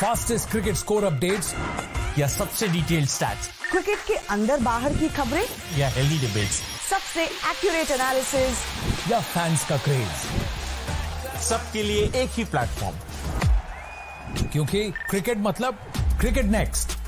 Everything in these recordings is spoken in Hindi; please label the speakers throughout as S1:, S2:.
S1: फास्टेस्ट क्रिकेट स्कोर अपडेट्स या सबसे डिटेल्ड स्टैट्स,
S2: क्रिकेट के अंदर बाहर की खबरें
S1: या हेल्दी डिबेट्स,
S2: सबसे एक्यूरेट एनालिसिस
S1: या फैंस का क्रेज, सबके लिए एक ही प्लेटफॉर्म, क्योंकि क्रिकेट मतलब cricket next.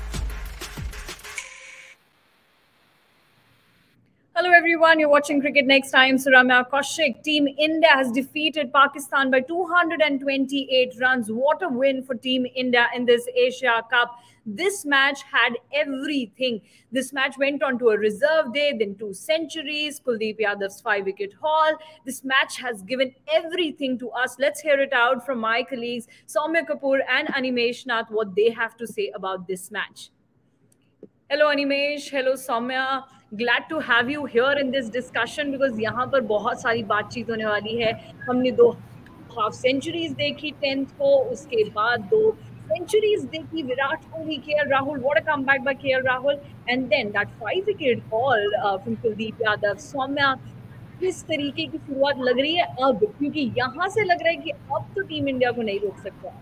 S3: Hello everyone, you're watching Cricket Next. I'm Suramya Kaushik. Team India has defeated Pakistan by 228 runs. What a win for Team India in this Asia Cup. This match had everything. This match went on to a reserve day, then 2 centuries, Kuldeep Yadav's 5-wicket haul. This match has given everything to us. Let's hear it out from my colleagues Soumya Kapoor and Animesh Nath, what they have to say about this match. Hello Animesh, hello Soumya. Glad to have you here in this discussion because यहाँ पर बहुत सारी बातचीत होने वाली है. हमने 2 हाफ सेंचुरीज देखी 10th को, उसके बाद 2 centuries देखी Virat Kohli, KL Rahul, what a comeback by KL Rahul, and then that 5-wicket haul from Kuldeep Yadav. Saumya, किस तरीके की शुरुआत लग रही है अब, क्योंकि यहाँ से लग रहा है कि अब तो टीम इंडिया को नहीं रोक सकता.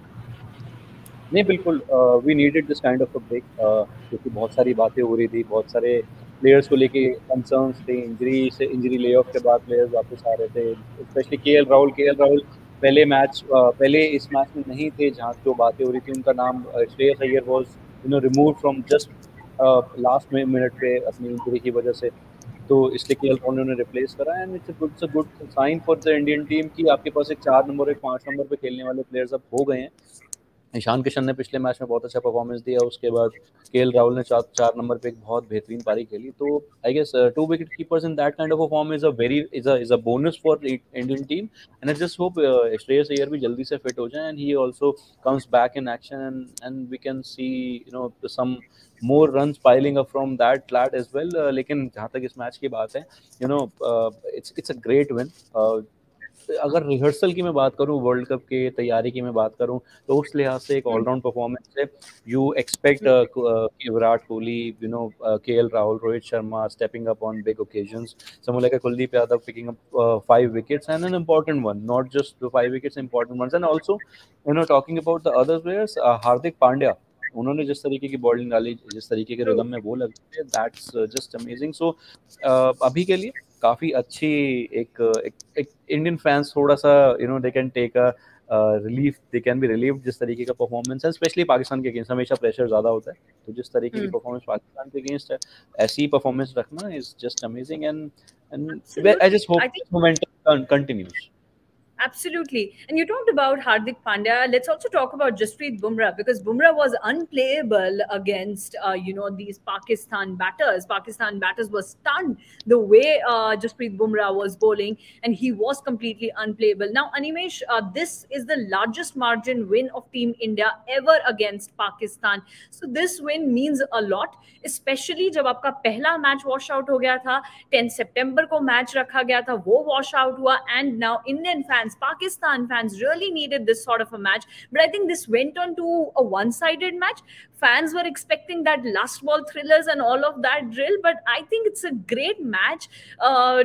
S4: नहीं, बिल्कुल we needed this kind of a break, क्योंकि बहुत सारी बातें हो रही थी, बहुत सारे प्लेयर्स को लेके कंसर्न्स थे. इंजरी ले ऑफ के बाद प्लेयर्स वापस आ रहे थे, स्पेशली केएल राहुल पहले इस मैच में नहीं थे. जहाँ जो बातें हो रही थी, उनका नाम Shreyas Iyer was removed from just last minute पे अपनी इंजरी की वजह से, तो इसलिए केएल राहुल ने उन्हें रिप्लेस करा. And it's a good sign for the Indian team कि आपके पास एक 4 नंबर एक 5 नंबर पे खेलने वाले प्लेयर्स अब हो गए हैं. ईशान किशन ने पिछले मैच में बहुत अच्छा परफॉर्मेंस दिया, उसके बाद केएल राहुल ने 4 नंबर पे एक बहुत बेहतरीन पारी खेली. तो I guess 2 wicket keepers in that kind of a form is a bonus for Indian team. And I just hope Shreyas Iyer भी जल्दी से फिट हो जाए and he also comes back in action and we can see some more runs piling up from that lad as well. लेकिन जहाँ तक इस मैच की बात है, it's a great win. अगर रिहर्सल की मैं बात करूं, वर्ल्ड कप के तैयारी की मैं बात करूं, तो उस लिहाज से एक ऑलराउंड परफॉर्मेंस है. You expect Virat Kohli, KL Rahul, Rohit Sharma stepping up on big occasions, someone like Kuldeep Yadav picking up 5 wickets and an important one, not just the 5 wickets, important ones. And also talking about the other players, Hardik Pandya, उन्होंने जिस तरीके की बॉलिंग डाली, जिस तरीके के रिदम में वो लगते हैं, दैट्स जस्ट अमेजिंग. सो अभी के लिए काफी अच्छी एक इंडियन फैंस थोड़ा सा they can take a relief, they can be relieved जिस तरीके का परफॉर्मेंस है. स्पेशली पाकिस्तान के अगेंस्ट हमेशा प्रेशर ज्यादा होता है, तो जिस तरीके की परफॉर्मेंस पाकिस्तान के अगेंस्ट है, ऐसी परफॉर्मेंस रखना is just amazing. And I just hope momentum continues.
S3: Absolutely. And you talked about Hardik Pandya. Let's also talk about Jasprit Bumrah, because Bumrah was unplayable against, these Pakistan batters. Pakistan batters were stunned the way Jasprit Bumrah was bowling, and he was completely unplayable. Now, Animesh, this is the largest margin win of Team India ever against Pakistan. So this win means a lot, especially जब आपका पहला मैच वॉश आउट हो गया था, 10 सितंबर को मैच रखा गया था, वो वॉश आउट हुआ, and now Indian fans, Pakistan fans really needed this sort of a match. But I think this went on to a one-sided match. Fans were expecting that last ball thrillers and all of that drill, but I think it's a great match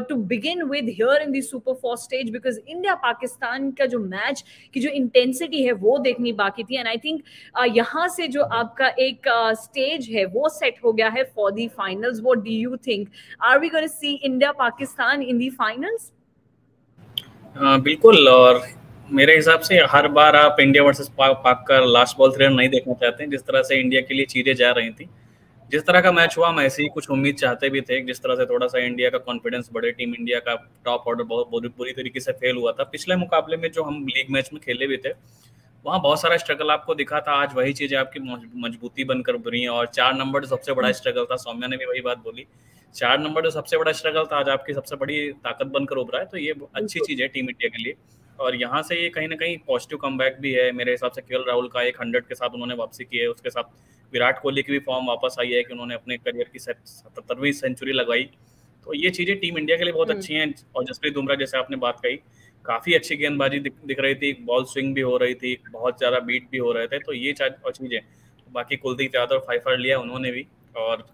S3: to begin with here in the Super 4 stage, because India-Pakistan का जो मैच की जो इंटेंसिटी है वो देखनी बाकी थी. एंड आई थिंक यहाँ से जो आपका एक स्टेज है वो सेट हो गया है for the finals. What do you think, are we going to C India-Pakistan in the finals?
S5: बिल्कुल. और मेरे हिसाब से हर बार आप इंडिया वर्सेस पाक का लास्ट बॉल थ्रिलर नहीं देखना चाहते हैं. जिस तरह से इंडिया के लिए चीजें जा रही थी, जिस तरह का मैच हुआ, हम ऐसे ही कुछ उम्मीद चाहते भी थे. जिस तरह से थोड़ा सा इंडिया का कॉन्फिडेंस बढ़े, टीम इंडिया का टॉप ऑर्डर बहुत बुरी तरीके से फेल हुआ था पिछले मुकाबले में. जो हम लीग मैच में खेले भी थे, वहाँ बहुत सारा स्ट्रगल आपको दिखा था. आज वही चीजें आपकी मजबूती बनकर उभरी हैं. और 4 नंबर जो सबसे बड़ा स्ट्रगल था, सौम्या ने भी वही बात बोली, 4 नंबर जो सबसे बड़ा स्ट्रगल था, आज आपकी सबसे बड़ी ताकत बनकर उभरा है. तो ये अच्छी चीज है टीम इंडिया के लिए. और यहाँ से ये कहीं ना कहीं पॉजिटिव कमबैक भी है मेरे हिसाब से. केएल राहुल का एक 100 के साथ उन्होंने वापसी की है, उसके साथ विराट कोहली की भी फॉर्म वापस आई है कि उन्होंने अपने करियर की 77वीं सेंचुरी लगाई. तो ये चीजें टीम इंडिया के लिए बहुत अच्छी हैं. और जसप्रीत बुमराह, जैसे आपने बात कही, काफी अच्छी गेंदबाजी दिख रही थी, बॉल स्विंग भी हो रही थी, बहुत ज्यादा बीट भी हो रहे थे. तो ये चीजें. बाकी कुलदीप यादव 5 लिया उन्होंने भी, और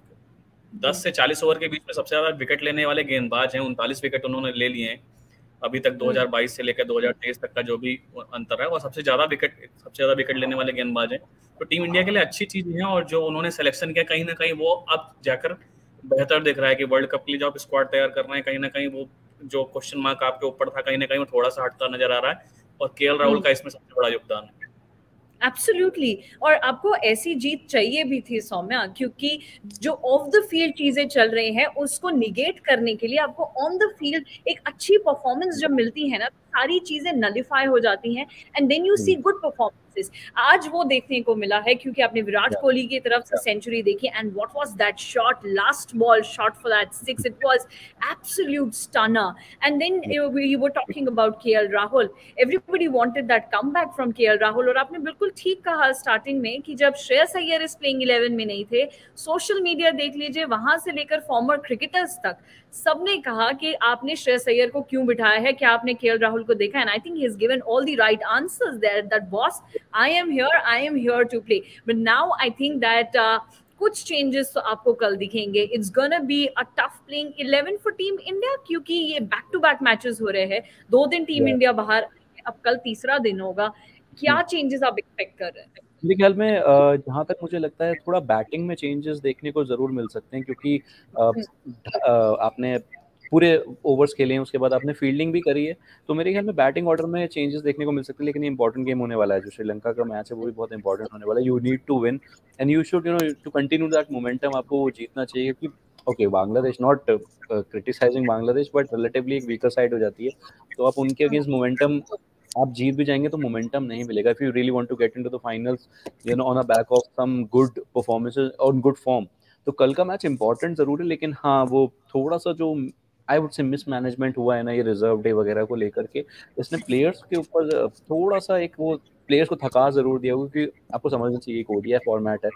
S5: 10 से 40 ओवर के बीच में सबसे ज्यादा विकेट लेने वाले गेंदबाज हैं. 39 विकेट उन्होंने ले लिए हैं अभी तक. 2022 से लेकर 2023 तक का जो भी अंतर है, वो सबसे ज्यादा विकेट लेने वाले गेंदबाज हैं. तो टीम इंडिया के लिए अच्छी चीज है, और जो उन्होंने सिलेक्शन किया कहीं ना कहीं वो अब जाकर बेहतर दिख रहा है कि वर्ल्ड कप के लिए जो आप स्क्वाड तैयार कर रहे हैं, कहीं ना कहीं वो जो क्वेश्चन मार्क आपके ऊपर था कहीं ना कहीं वो थोड़ा सा हटता नजर आ रहा है, और केएल राहुल का इसमें सबसे बड़ा योगदान है।
S3: एब्सोल्युटली, और आपको ऐसी जीत चाहिए भी थी सौम्या, क्योंकि जो ऑफ द फील्ड चीजें चल रही हैं उसको निगेट करने के लिए आपको ऑन द फील्ड एक अच्छी परफॉर्मेंस जब मिलती है ना, सारी चीजें नलिफाई हो जाती हैं and then you see good performances. आज वो देखने को मिला है, क्योंकि आपने विराट कोहली की तरफ से सेंचुरी देखी and what was that shot, last ball shot for that six, it was absolute stunner. And then you were talking about KL Rahul, everybody wanted that comeback from KL Rahul. और आपने बिल्कुल ठीक कहा स्टार्टिंग में कि जब श्रेयस अय्यर इस प्लेइंग 11 में नहीं थे, सोशल मीडिया देख लीजिए, वहां से लेकर फॉर्मर क्रिकेटर्स तक सबने कहा कि आपने श्रेयस अय्यर को क्यों बिठाया है, क्या आपने केएल राहुल को देखा? And I think he has given all the right answers there, that boss I am here to play. But now I think that कुछ चेंजेस तो आपको कल दिखेंगे। It's gonna be a tough playing 11 for team India, क्योंकि ये बैक टू बैक मैचेस हो रहे हैं, 2 दिन टीम इंडिया बाहर, अब कल तीसरा दिन होगा। क्या चेंजेस आप एक्सपेक्ट कर रहे हैं?
S4: मेरे ख्याल में जहाँ तक मुझे लगता है थोड़ा बैटिंग में चेंजेस देखने को जरूर मिल सकते हैं, क्योंकि आपने पूरे ओवर्स खेले हैं, उसके बाद आपने फील्डिंग भी करी है, तो मेरे ख्याल में बैटिंग ऑर्डर में चेंजेस देखने को मिल सकते हैं। लेकिन ये इंपॉर्टेंट गेम होने वाला है, जो श्रीलंका का मैच है वो भी बहुत इंपॉर्टेंट होने वाला है। You need to win and you should to continue that momentum, आपको वो जीतना चाहिए। क्योंकि okay, Bangladesh, not criticising Bangladesh, but relatively एक वीकर साइड हो जाती है, तो आप उनके अगेंस्ट मोमेंटम, आप जीत भी जाएंगे तो मोमेंटम नहीं मिलेगा। If you really want to get into the finals on a back of some good performances और गुड फॉर्म, तो कल का मैच इंपॉर्टेंट जरूर है। लेकिन हाँ, वो थोड़ा सा जो आई वुड से मिसमैनेजमेंट हुआ है ना, ये रिजर्व डे वगैरह को लेकर के, इसने प्लेयर्स के ऊपर थोड़ा सा एक वो प्लेयर्स को थका जरूर दिया, क्योंकि आपको समझना चाहिए एक ओडीआई फॉर्मेट है।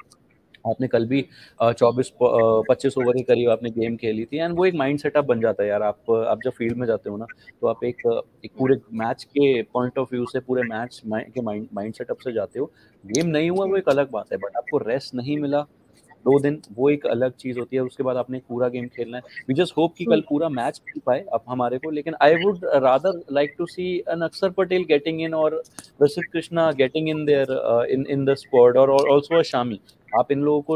S4: आपने कल भी 24-25 ओवर के करीब आपने गेम खेली थी, एंड वो एक माइंड सेटअप बन जाता है यार। आप जब फील्ड में जाते हो ना, तो आप एक पूरे मैच के पॉइंट ऑफ व्यू से, पूरे मैच के माइंड सेटअप से जाते हो। गेम नहीं हुआ वो एक अलग बात है, बट आपको रेस्ट नहीं मिला 2 दिन, वो एक अलग चीज होती है। उसके बाद आपने पूरा गेम खेलना है। वी जस्ट होप कि कल पूरा मैच खेल पाए अब हमारे को। लेकिन I would rather like to see an Axar Patel getting in, और Prasidh Krishna getting in there in the squad, और आल्सो शामी। आप इन लोगों को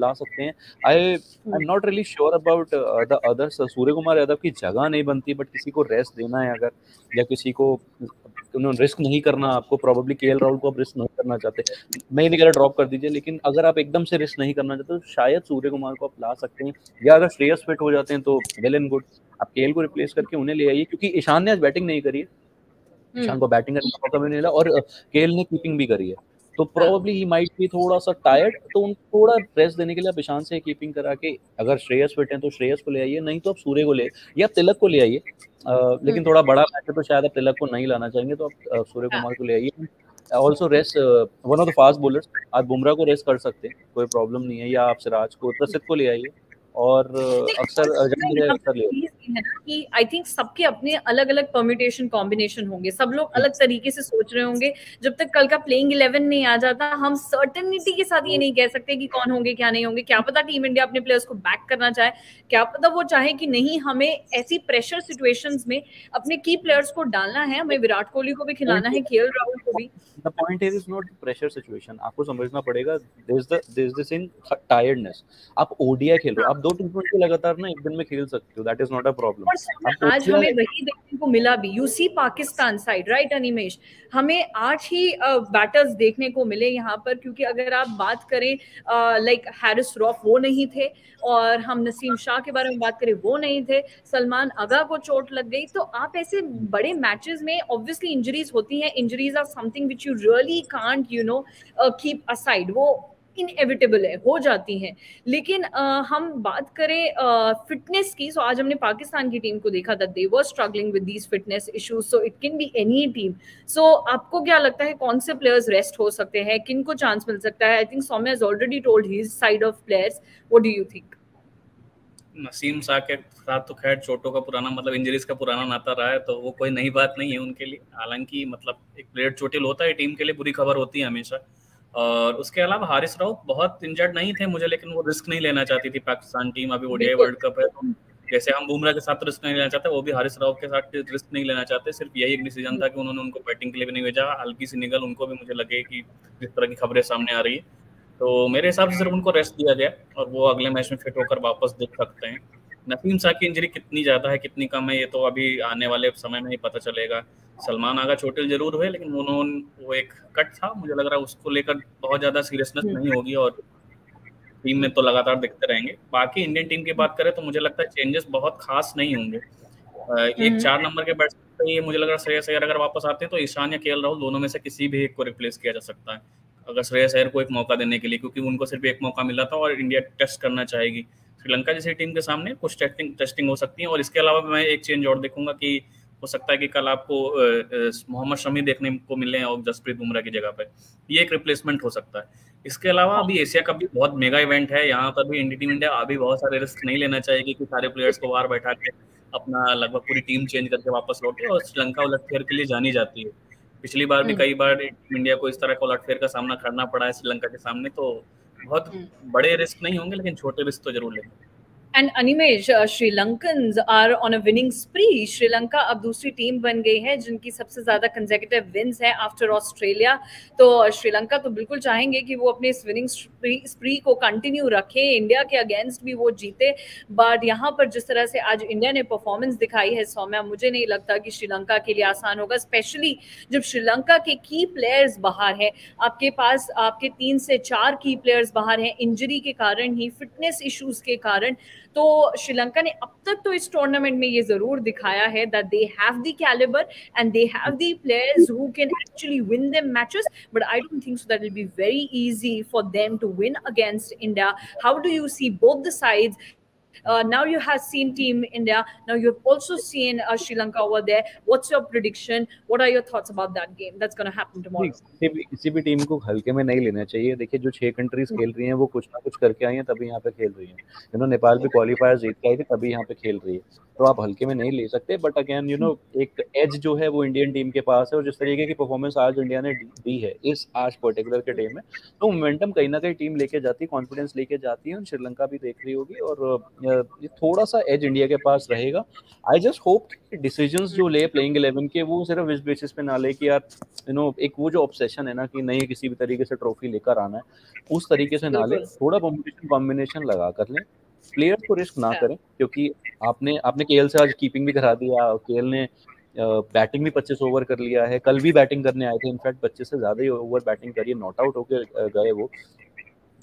S4: ला सकते हैं। I am not really sure about the others. Surya Kumar Yadav की जगह नहीं बनती, बट किसी को रेस्ट देना है अगर, या किसी को रिस्क नहीं करना, आपको प्रोबेबली केएल राहुल को आप रिस्क नहीं करना चाहते, मैं नहीं कह रहा ड्रॉप कर दीजिए, लेकिन अगर आप एकदम से रिस्क नहीं करना चाहते तो शायद सूर्य कुमार को आप ला सकते हैं, या अगर श्रेयस फिट हो जाते हैं तो वेल एंड गुड, आप केएल को रिप्लेस करके उन्हें ले आइए। क्योंकि ईशान ने आज बैटिंग नहीं करी है, ईशान को बैटिंग करने का मौका भी नहीं मिला, और केएल ने कीपिंग भी करी है, तो प्रोबेबली ही माइट बी थोड़ा सा टायर्ड, तो उनको थोड़ा रेस्ट देने के लिए आप ईशान से कीपिंग करा के, अगर श्रेयस फिट है तो श्रेयस को ले आइए, नहीं तो आप सूर्य को ले, या तिलक को ले आइए। लेकिन थोड़ा बड़ा मैच है तो शायद आप तिलक को नहीं लाना चाहेंगे, तो आप सूर्य कुमार को ले आइए। Also rest one of the fast bowlers, आप बुमराह को रेस्ट कर सकते हैं, कोई प्रॉब्लम नहीं है, या आप सिराज को, प्रसिद्ध को ले आइए, और अक्सर
S3: है ना कि आई थिंक सबके अपने अलग अलग परम्यूटेशन कॉम्बिनेशन होंगे, सब लोग अलग तरीके से सोच रहे होंगे। जब तक कल का प्लेइंग 11 नहीं आ जाता, हम सर्टेनिटी के साथ ये नहीं कह सकते कि कौन होंगे क्या नहीं होंगे। क्या पता टीम इंडिया अपने प्लेयर्स को बैक करना चाहे, क्या पता वो चाहे कि नहीं, हमें ऐसी प्रेशर सिचुएशंस में अपने की प्लेयर्स को डालना है, हमें विराट कोहली को भी खिलाना है, केएल राहुल को भी।
S4: The point here is not pressure situation. आपको समझना पड़ेगा, there's this in tiredness. आप ओडीआई खेल रहे हो, आप 2 टी20 लगातार ना एक दिन में खेल सकते हो, that is not a problem.
S3: आज हमें वही देखने को मिला भी, you see Pakistan side, right Animesh, हमें 8 ही बैटर्स देखने को मिले यहाँ पर, क्योंकि अगर आप बात करें लाइक हैरिस रॉफ वो नहीं थे, और हम नसीम शाह के बारे में बात करें वो नहीं थे, सलमान अगा को चोट लग गई। तो आप ऐसे बड़े मैचेस में ऑब्वियसली इंजरीज होती हैं, injuries are something which you really can't keep aside, वो इनएविटेबल है, हो जाती हैं। लेकिन हम बात करें फिटनेस की, सो आज हमने पाकिस्तान की टीम को देखा था, they were struggling with these fitness issues, so it can be any team. So आपको क्या लगता है कौन से प्लेयर्स रेस्ट हो सकते हैं, किन को चांस मिल सकता है? I think Soumya has already told his side of players, what do you think?
S5: Naseem Shah के साथ तो खैर चोटों का पुराना, मतलब इंजरीज का पुराना नाता रहा है, तो वो कोई नई बात नहीं है उनके लिए। हालांकि मतलब एक प्लेयर चोटिल होता है, टीम के लिए बुरी खबर होती है हमेशा। और उसके अलावा हारिस राउफ बहुत इंजर्ड नहीं थे मुझे, लेकिन वो रिस्क नहीं लेना चाहती थी पाकिस्तान टीम। अभी ओडीआई वर्ल्ड कप है, तो जैसे हम बुमराह के साथ रिस्क नहीं लेना चाहते, वो भी हारिस राव के साथ रिस्क नहीं लेना चाहते। सिर्फ यही एक डिसीजन था कि उन्होंने उनको बैटिंग के लिए भी नहीं भेजा। हल्की सी निगल उनको भी मुझे लगे कि जिस तरह की खबरें सामने आ रही है, तो मेरे हिसाब से सिर्फ उनको रेस्ट दिया गया और वो अगले मैच में फिट होकर वापस दिख सकते हैं। नसीम शाह की इंजरी कितनी ज़्यादा है कितनी कम है ये तो अभी आने वाले समय में ही पता चलेगा। सलमान आगा चोटिल जरूर हुए, लेकिन उन्होंने वो एक कट था, मुझे लग रहा है उसको लेकर बहुत ज़्यादा सीरियसनेस नहीं होगी और टीम में तो लगातार दिखते रहेंगे। बाकी इंडियन टीम की बात करें तो मुझे लगता है चेंजेस बहुत खास नहीं होंगे। एक 4 नंबर के बैट्समैन पे ये मुझे लग रहा है श्रेयस अय्यर अगर वापस आते हैं तो ईशान या केएल राहुल दोनों में से किसी भी एक को रिप्लेस किया जा सकता है, अगर श्रेयस अय्यर को एक मौका देने के लिए, क्योंकि उनको सिर्फ एक मौका मिला था और इंडिया टेस्ट करना चाहेगी। श्रीलंका जैसी टीम के सामने कुछ टेस्टिंग हो सकती है। और इसके अलावा मैं एक चेंज और देखूंगा कि हो सकता है कि कल आपको मोहम्मद शमी देखने को मिले और जसप्रीत बुमराह की जगह पर, ये एक रिप्लेसमेंट हो सकता है। इसके अलावा अभी एशिया कप भी बहुत मेगा इवेंट है, यहाँ पर भी टीम इंडिया अभी बहुत सारे रिस्क नहीं लेना चाहेगी कि सारे प्लेयर्स को बाहर बैठा के अपना लगभग पूरी टीम चेंज करके वापस लौटे। और श्रीलंका उलटफेर के लिए जानी जाती है, पिछली बार भी कई बार टीम इंडिया को इस तरह का उलटफेर का सामना करना पड़ा है श्रीलंका के सामने। तो बहुत बड़े रिस्क नहीं होंगे, लेकिन छोटे रिस्क तो जरूर लेंगे।
S3: And Animesh, Sri Lankans are on a winning spree. Sri Lanka अब दूसरी टीम बन गई है जिनकी सबसे ज्यादा कंसेक्यूटिव विन्स है आफ्टर ऑस्ट्रेलिया। तो श्रीलंका तो बिल्कुल चाहेंगे कि वो अपने इस विनिंग स्प्री को कंटिन्यू रखें, इंडिया के अगेंस्ट भी वो जीते। बट यहाँ पर जिस तरह से आज इंडिया ने परफॉर्मेंस दिखाई है सौम्या, मुझे नहीं लगता कि श्रीलंका के लिए आसान होगा, स्पेशली जब श्रीलंका के की प्लेयर्स बाहर है। आपके पास आपके 3 से 4 की प्लेयर्स बाहर हैं इंजरी के कारण ही, फिटनेस इश्यूज के कारण। तो श्रीलंका ने अब तक तो इस टूर्नामेंट में ये जरूर दिखाया है that they have the caliber and they have the players who can actually win them matches, but I don't think so that will be very easy for them to win against India. How do you see both the sides? Now you have seen Team India, now you have also seen Sri Lanka over there. What's your prediction? What are your thoughts about that game that's going to happen tomorrow?
S4: किसी भी टीम को हल्के में नहीं लेना चाहिए। देखिए जो 6 कंट्रीज खेल रही हैं वो कुछ ना कुछ करके आई हैं तभी यहाँ पे खेल रही हैं। नेपाल भी क्वालिफायर जीत के आई थी तभी यहाँ पे खेल रही है, तो आप हल्के में नहीं ले सकते। बट अगेन एक एज जो है वो इंडियन टीम के पास है, और जिस तरीके की परफॉर्मेंस आज इंडिया ने दी है इस आज पर्टिकुलर के डे में, तो मोमेंटम कहीं ना कहीं टीम लेके जाती है, कॉन्फिडेंस लेके जाती है। श्रीलंका भी देख रही होगी और ये थोड़ा सा एज इंडिया के पास रहेगा। आई जस्ट होप कि डिसीजंस जो ले प्लेइंग 11 के वो सिर्फ इस बेसिस पे ना ले कि यार एक वो जो ऑब्सेशन है ना कि नहीं किसी भी तरीके से ट्रॉफी लेकर आना है, उस तरीके से ना ले। थोड़ा कॉम्बिनेशन लगा कर लें, प्लेयर्स को रिस्क ना करें, क्योंकि आपने केएल से आज कीपिंग भी करा दिया, केएल ने बैटिंग भी 25 ओवर कर लिया है, कल भी बैटिंग करने आए थे, इनफैक्ट 25 से ज्यादा ही ओवर बैटिंग करी, नॉट आउट होकर गए वो,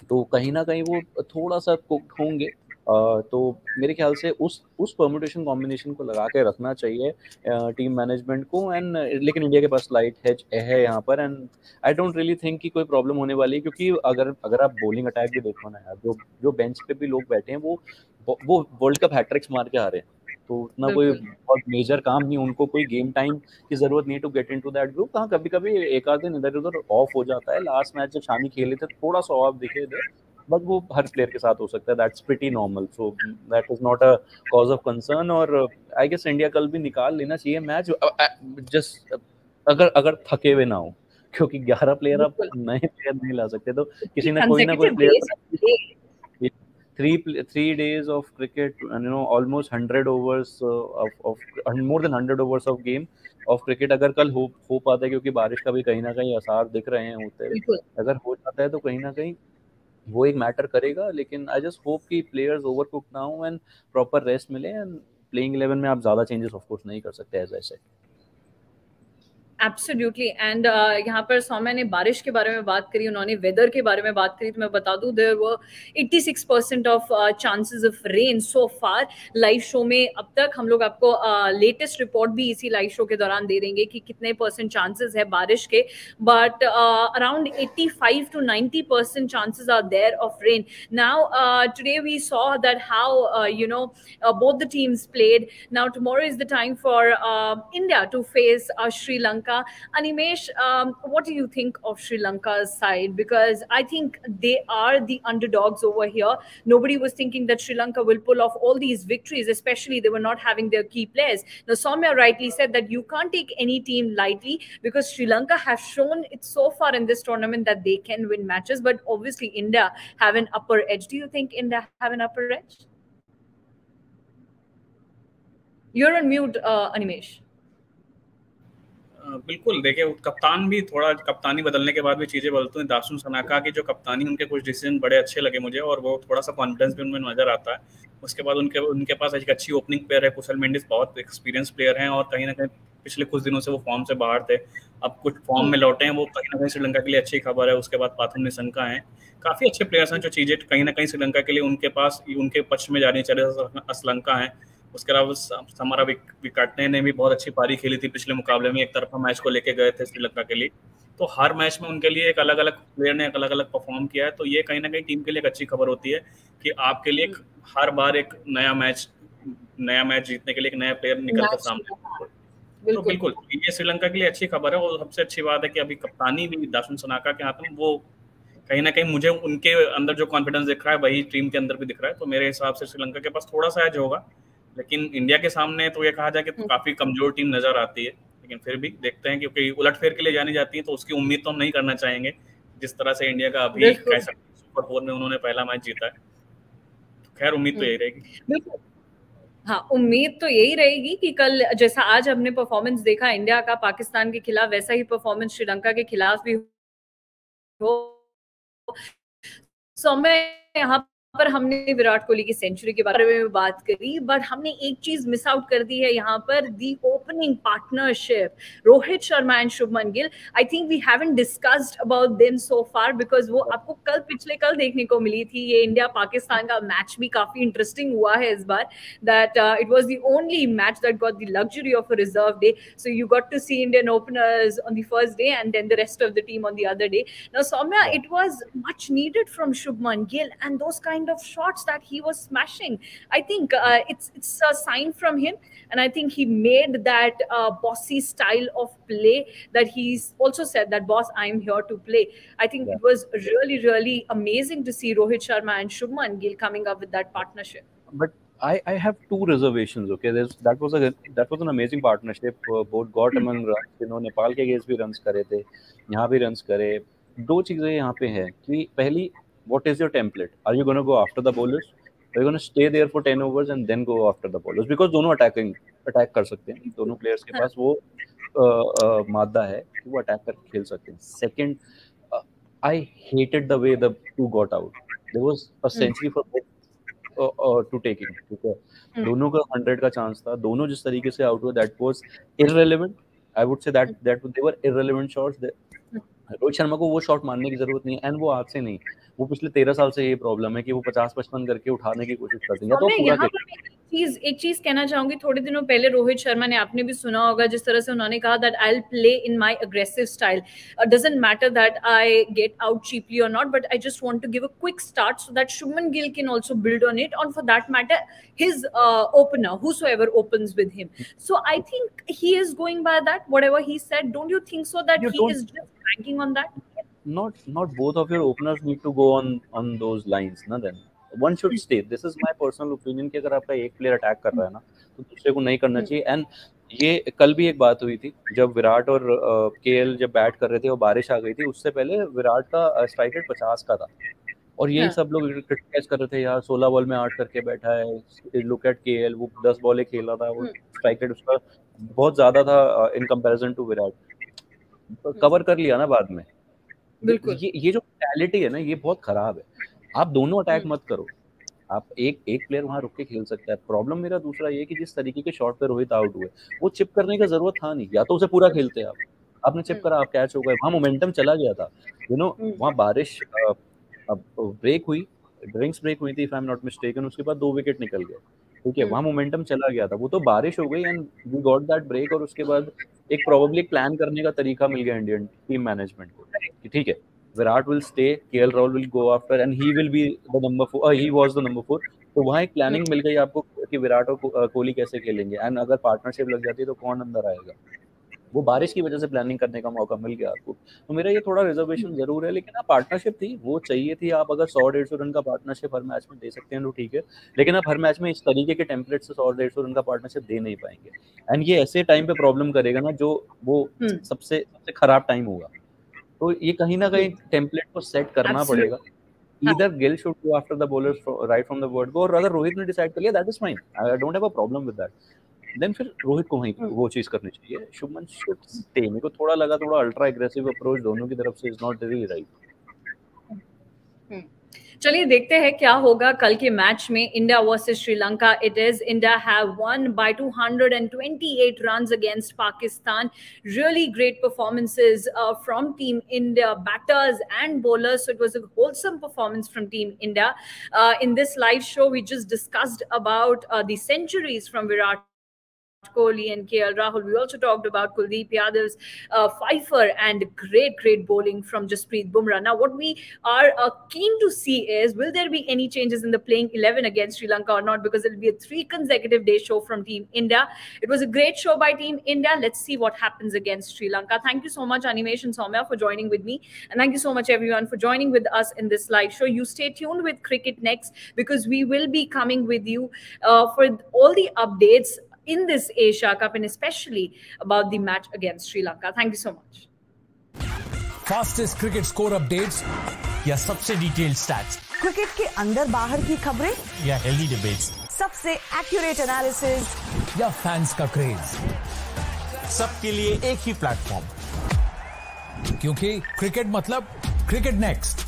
S4: तो कहीं ना कहीं वो थोड़ा सा कुक होंगे। तो मेरे ख्याल से उस परम्यूटेशन कॉम्बिनेशन को लगा के रखना चाहिए टीम मैनेजमेंट को। एंड लेकिन इंडिया के पास लाइट हेज है यहाँ पर, and I don't really think कि कोई प्रॉब्लम होने वाली है, क्योंकि अगर आप बॉलिंग अटैक भी देखो ना यार, जो बेंच पे भी लोग बैठे हैं वो वर्ल्ड कप हैट्रिक्स मार के आ रहे हैं, तो उतना कोई बहुत मेजर काम नहीं, उनको कोई गेम टाइम की जरूरत नहीं to get into that group. हाँ कभी कभी एक आध दिन इधर उधर ऑफ हो जाता है, लास्ट मैच जब शामी खेले थे थोड़ा सा ऑफ दिखे थे, बट वो हर प्लेयर के साथ हो सकता है, that's pretty normal, so that is not a cause of concern. और आई गेस इंडिया कल भी निकाल लेना चाहिए मैच, जस्ट अगर थके हुए ना हो, क्योंकि 11 प्लेयर आप नए प्लेयर नहीं ला सकते, तो किसी ना कोई player 3 days of cricket and almost 100 overs of more than 100 overs of game of cricket अगर कल हो पाता है, क्योंकि बारिश का भी कहीं ना कहीं आसार दिख रहे हैं होते हैं, अगर हो जाता है तो कहीं ना कहीं वो एक मैटर करेगा। लेकिन आई जस्ट होप कि प्लेयर्स ओवरकुक ना हो एंड प्रॉपर रेस्ट मिले, एंड प्लेइंग 11 में आप ज्यादा चेंजेस ऑफ कोर्स नहीं कर सकते as I said.
S3: Absolutely. And यहाँ पर सौम्या ने बारिश के बारे में बात करी, उन्होंने वेदर के बारे में बात करी, तो मैं बता दूं there were 86% of chances of rain so far. Live show में अब तक हम लोग आपको लेटेस्ट रिपोर्ट भी इसी लाइव शो के दौरान दे देंगे कि कितने % चांसेस है बारिश के, but around 85 to 90% chances are there of rain. Now today we saw that how both the teams played. Now tomorrow is the time for India to face Sri Lanka. Animesh, what do you think of Sri Lanka's side? Because I think they are the underdogs over here. Nobody was thinking that Sri Lanka will pull off all these victories, especially they were not having their key players. Now, Soumya rightly said that you can't take any team lightly, because Sri Lanka have shown it so far in this tournament that they can win matches, but obviously India have an upper edge. Do you think India have an upper edge? You're on mute, Animesh.
S5: बिल्कुल, देखिए कप्तान भी थोड़ा कप्तानी बदलने के बाद भी चीज़ें बदलती हैं। दासुन सनाका की जो कप्तानी, उनके कुछ डिसीजन बड़े अच्छे लगे मुझे और वो थोड़ा सा कॉन्फिडेंस भी उनमें नजर आता है। उसके बाद उनके पास एक अच्छी ओपनिंग प्लेयर है, कुशल मेंडिस बहुत एक्सपीरियंस प्लेयर हैं और कहीं ना कहीं पिछले कुछ दिनों से वो फॉर्म से बाहर थे, अब कुछ फॉर्म में लौटे हैं, वो कहीं ना कहीं श्रीलंका के लिए अच्छी खबर है। उसके बाद पाथुम निशंका हैं, काफ़ी अच्छे प्लेयर्स हैं जो चीज़ें कहीं ना कहीं श्रीलंका के लिए उनके पास उनके पक्ष में जानी चाहिए। असलंका है, उसके अलावा समारा विकाटने ने भी बहुत अच्छी पारी खेली थी पिछले मुकाबले में, एक तरफा मैच को लेके गए थे श्रीलंका के लिए। तो हर मैच में उनके लिए एक अलग अलग प्लेयर ने एक अलग अलग परफॉर्म किया है। तो ये कहीं ना कहीं टीम के लिए एक अच्छी खबर होती है कि आपके लिए हर बार एक नया मैच जीतने के लिए एक नया प्लेयर निकल कर सामने। तो बिल्कुल ये श्रीलंका के लिए अच्छी खबर है। और सबसे अच्छी बात है कि अभी कप्तानी भी दासुन सनाका के हाथ में, वो कहीं ना कहीं मुझे उनके अंदर जो कॉन्फिडेंस दिख रहा है वही टीम के अंदर भी दिख रहा है। तो मेरे हिसाब से श्रीलंका के पास थोड़ा सा एज होगा, लेकिन इंडिया के सामने तो ये कहा जाए कि काफी कमजोर टीम नजर आती है। लेकिन फिर भी देखते हैं, क्योंकि उलटफेर के लिए जानी जाती है तो उसकी उम्मीद तो हम नहीं करना चाहेंगे। जिस तरह से इंडिया का अभी कह सकते हैं सुपर 4 में उन्होंने पहला मैच जीता है, तो खैर उम्मीद तो यही रहेगी।
S3: बिल्कुल, हाँ, उम्मीद तो यही रहेगी कि कल जैसा आज हमने परफॉर्मेंस देखा इंडिया का पाकिस्तान के खिलाफ, वैसा ही परफॉर्मेंस श्रीलंका के खिलाफ भी हो। सौम्य, यहाँ पर हमने विराट कोहली की सेंचुरी के बारे में बात करी, बट हमने एक चीज मिस आउट कर दी है यहाँ पर, the opening partnership Rohit Sharma and Shubman Gill. I think we haven't discussed about them so far, because वो आपको पिछले कल देखने को मिली थी। ये इंडिया पाकिस्तान का मैच भी काफी इंटरेस्टिंग हुआ है इस बार, that it was the only match that got the luxury of a reserve day. So you got to see Indian openers on the first day and then the rest of the team on the other day. Now, Soumya, it was much needed from Shubman Gill, and those kind of shots that he was smashing. I think it's a sign from him, and I think he made that bossy style of play that he's also said that, boss, I'm here to play. I think it was really, really amazing to see Rohit Sharma and Shubman Gill coming up with that partnership.
S4: But I have two reservations. Okay, that was an amazing partnership. Both got among runs. You know, Nepal के अगेंस्ट भी रन्स करे थे, यहाँ भी रन्स करे। दो चीजें यहाँ पे हैं कि पहली, what is your template? Are you going to go after the bowlers? Are you going to stay there for 10 overs and then go after the bowlers? Because दोनों अटैक कर सकते हैं, दोनों प्लेयर्स के पास वो मादा है कि वो अटैक कर खेल सकते हैं। Second, I hated the way the two got out. There was a century for both to taking, ठीक है। दोनों का 100 का चांस था, दोनों जिस तरीके से आउट हुए, that was irrelevant. I would say that they were irrelevant shots. Rohit Sharma को वो शॉट मारने की जरूरत नहीं है, एंड वो आज से नहीं, वो पिछले 13 साल से ये प्रॉब्लम है कि वो 50-55 करके उठाने की कोशिश करते हैं। या तो पूरा
S3: एक चीज कहना चाहूंगी, थोड़े दिनों पहले रोहित शर्मा ने, आपने भी सुना होगा, जिस तरह से उन्होंने कहा that I will play in my aggressive style, doesn't matter that I get out cheaply और not, but I just want to give a quick start so that Shubman Gill can also build on it, और for that matter his opener, whosoever opens with him. So I think he is going by that, whatever he said. Don't you think so that he is just ranking on that?
S4: Not both of your openers need to go on those lines, na? Then one should stay. This is my personal opinion कि अगर आपका एक प्लेयर अटैक कर रहा है ना, तो दूसरे को नहीं करना चाहिए। एंड ये कल भी एक बात हुई थी जब विराट और केएल जब बैट कर रहे थे और बारिश आ गई थी, उससे पहले विराट का स्ट्राइक रेट 50 का था, और यही सब लोग क्रिटिसाइज कर रहे थे, यार 16 बॉल में 8 करके बैठा है, लुक एट केएल, वो 10 बॉलें खेला था, वो स्ट्राइक रेट उसका बहुत ज्यादा था in comparison to Virat. Cover कर लिया ना बाद में। बिल्कुल, ये जो मेंटालिटी है ना, ये बहुत खराब है। आप दोनों अटैक मत करो, आप एक प्लेयर वहां रुक के खेल सकता है। प्रॉब्लम मेरा दूसरा ये कि जिस तरीके के शॉट पे रोहित आउट हुए, वो चिप करने का जरूरत था नहीं, या तो उसे पूरा खेलते आप, आपने चिप करा, आप कैच हो गए, वहां मोमेंटम चला गया था। यू नो, वहां बारिश ब्रेक हुई, ड्रिंक्स ब्रेक हुई थी if I am not mistaken, उसके बाद 2 विकेट निकल गए, ठीक है, वहां मोमेंटम चला गया था। वो तो बारिश हो गई and we got that break, और उसके बाद एक प्रोबेबली प्लान करने का तरीका मिल गया इंडियन टीम मैनेजमेंट को कि ठीक है, Virat will stay, KL Rahul will go after and he will be the number 4, he was the number 4। तो वहां एक प्लानिंग मिल गई आपको कि विराट और कोहली कैसे खेलेंगे, एंड अगर पार्टनरशिप लग जाती है तो कौन अंदर आएगा। वो बारिश की वजह से प्लानिंग करने का मौका मिल गया आपको। तो मेरा ये थोड़ा रिजर्वेशन जरूर है, लेकिन आप पार्टनरशिप थी, वो चाहिए थी। आप अगर 100-150 रन का पार्टनरशिप हर मैच में दे सकते हैं तो ठीक है, लेकिन आप हर मैच में इस तरीके के टेम्पलेट से 100-150 रन का पार्टनरशिप दे नहीं पाएंगे, एंड ये ऐसे टाइम पे प्रॉब्लम करेगा ना जो वो सबसे खराब टाइम होगा। तो ये कहीं ना कहीं टेम्पलेट को सेट करना पड़ेगा। Either Gill should go after the bowlers right from the word go, or rather Rohit ने डिसाइड कर लिया, that is fine, I don't have a problem with that. Then फिर रोहित को वहीं वो चीज करनी चाहिए. Shubman should stay. मेरे को थोड़ा लगा थोड़ा अल्ट्रा एग्रेसिव अप्रोच दोनों की तरफ से इज नॉट रियली राइट.
S3: चलिए देखते हैं क्या होगा कल के मैच में India versus Sri Lanka. It is India have won by 228 runs against Pakistan. Really great performances from Team India, batters and bowlers. So it was a wholesome performance from Team India. In this live show, we just discussed about the centuries from Virat Kohli and KL Rahul. We also talked about Kuldeep Yadav's fifer and great bowling from Jasprit Bumrah. Now, what we are keen to see is, will there be any changes in the playing 11 against Sri Lanka or not? Because it will be a 3 consecutive day show from Team India. It was a great show by Team India. Let's see what happens against Sri Lanka. Thank you so much, Animation Soumya, for joining with me. And thank you so much, everyone, for joining with us in this live show. You stay tuned with Cricket Next, because we will be coming with you for all the updates in this Asia Cup, and especially about the match against Sri Lanka. Thank you so much.
S1: Fastest cricket score updates या सबसे डिटेल्ड स्टैट्स,
S2: क्रिकेट के अंदर बाहर की खबरें
S1: या हेल्दी डिबेट्स,
S2: सबसे एक्यूरेट एनालिसिस
S1: या फैंस का क्रेज, सबके लिए एक ही प्लेटफॉर्म, क्योंकि क्रिकेट मतलब क्रिकेट नेक्स्ट.